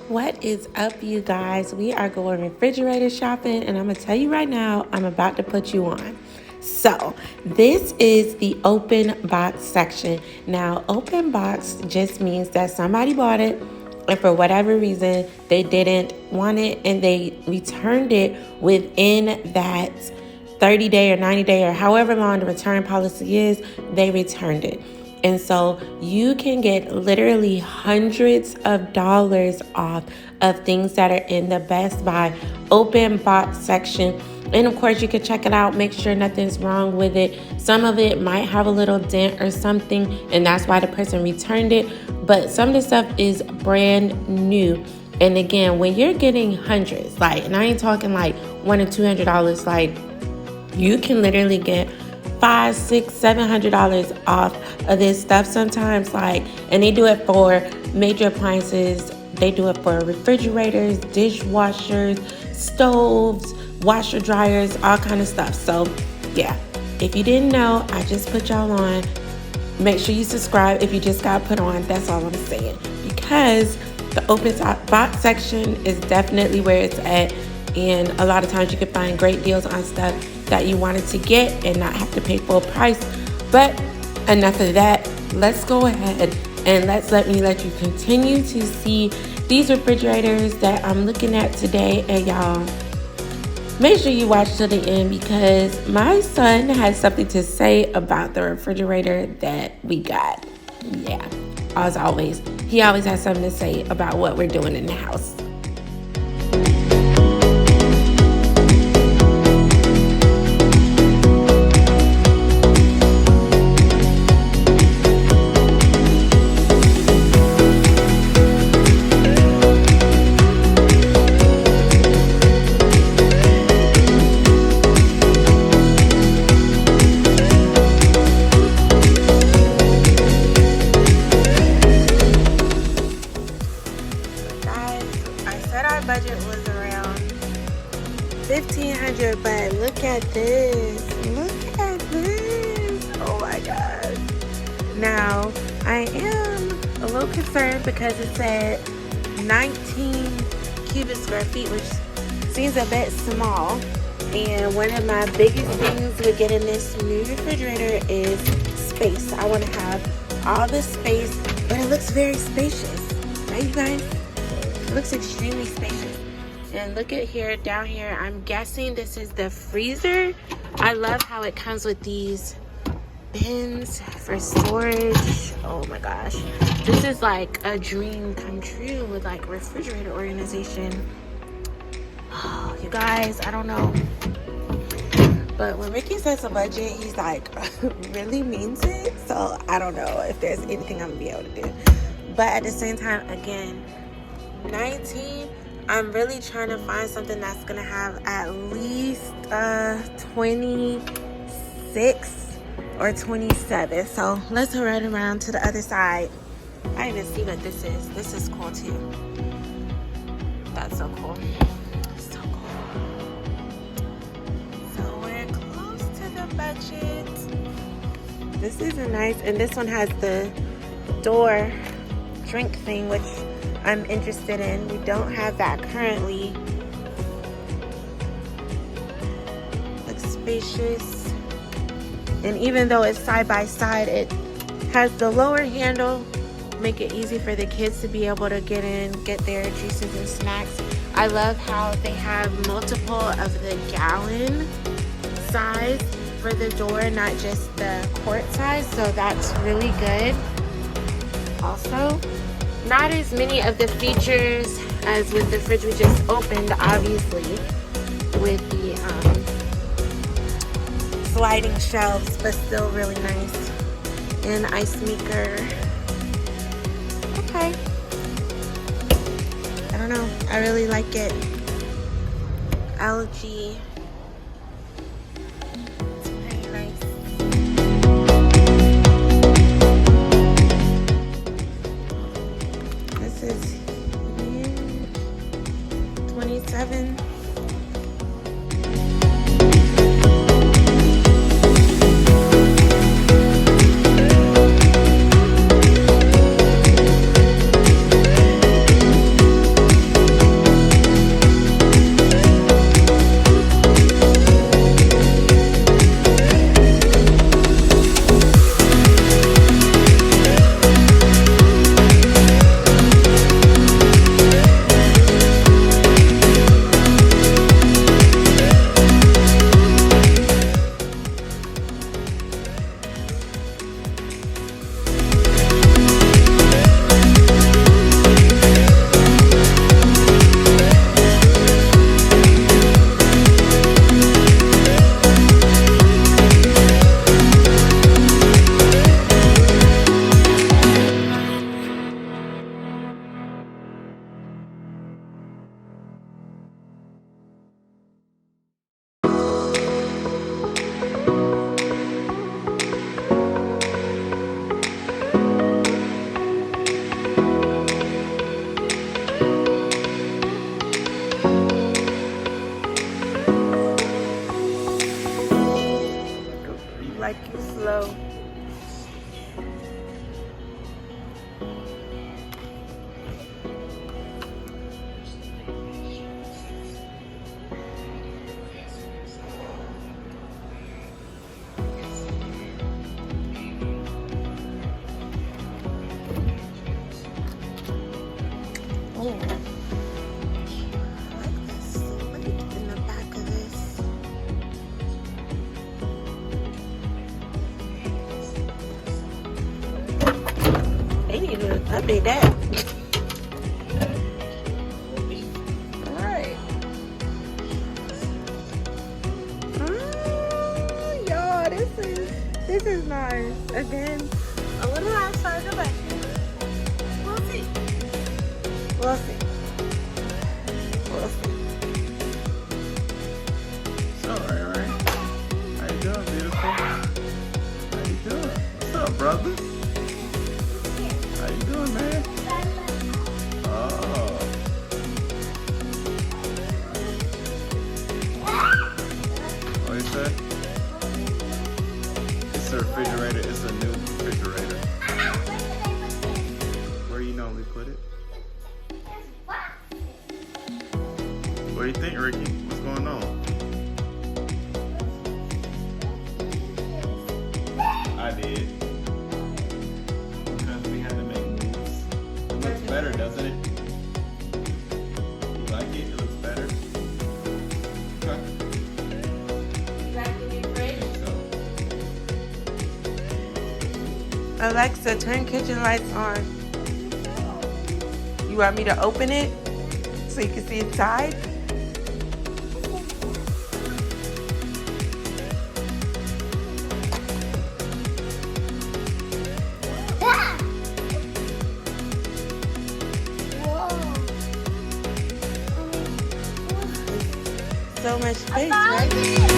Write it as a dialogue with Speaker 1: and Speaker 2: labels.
Speaker 1: What is up, you guys? We are going refrigerator shopping, and I'm gonna tell you right now, I'm about to put you on. So, this is the open box section. Now, open box just means that somebody bought it, and for whatever reason, they didn't want it, and they returned it within that 30-day or 90-day or however long the return policy is, they returned it. And so you can get literally hundreds of dollars off of things that are in the Best Buy open box section. And of course, you can check it out, make sure nothing's wrong with it. Some of it might have a little dent or something, and that's why the person returned it. But some of the stuff is brand new. And again, when you're getting hundreds, and I ain't talking like $100 or $200, you can literally get $500, $600, $700 off of this stuff sometimes, and they do it for major appliances. They do it for refrigerators, dishwashers, stoves, washer dryers, all kind of stuff. So yeah, if you didn't know, I just put y'all on. Make sure you subscribe if you just got put on. That's all I'm saying, because the open box section is definitely where it's at. And a lot of times you can find great deals on stuff that you wanted to get and not have to pay full price. But enough of that. Let's go ahead and let me let you continue to see these refrigerators that I'm looking at today. And y'all, make sure you watch to the end, because my son has something to say about the refrigerator that we got. Yeah, as always, he always has something to say about what we're doing in the house. Budget was around $1,500, but look at this. Look at this. Oh my gosh. Now, I am a little concerned because it said 19 cubic square feet, which seems a bit small. And one of my biggest things with getting this new refrigerator is space. I want to have all the space, but it looks very spacious. Right, you guys? It looks extremely spacious. And look at here, down here, I'm guessing this is the freezer. I love how it comes with these bins for storage. Oh my gosh. This is like a dream come true with refrigerator organization. Oh, you guys, I don't know. But when Ricky says a budget, he's really means it. So I don't know if there's anything I'm gonna be able to do. But at the same time, again, 19, I'm really trying to find something that's gonna have at least 26 or 27. So let's run around to the other side. I didn't even see what this is. This is cool too. That's so cool. So cool. So we're close to the budget. This is a nice, and this one has the door drink thing, which I'm interested in. We don't have that currently. Looks spacious. And even though it's side by side, it has the lower handle, make it easy for the kids to be able to get in, get their juices and snacks. I love how they have multiple of the gallon size for the door, not just the quart size. So that's really good. Also, not as many of the features as with the fridge we just opened, obviously, with the sliding shelves, but still really nice. And ice maker. Okay. I don't know. I really like it. LG. It's pretty nice. This is 27. Oh, I like this. Let me get in the back of this. They need to update that. Alright. Y'all, this is nice. Again, a little outside the budget. We'll see. We'll see. We'll see.
Speaker 2: So, alright. How you doing, beautiful? How you doing? What's up, brother? How you doing, man? Oh. What you say? It's a refrigerator. It's a new refrigerator. Where you normally put it? What do you think, Ricky? What's going on? I did. Because we had to make moves. It looks better, doesn't it? You like it? It looks better? Okay.
Speaker 1: You like the new fridge?
Speaker 2: So,
Speaker 1: Alexa, turn kitchen lights on. You want me to open it so you can see inside? So much space, right?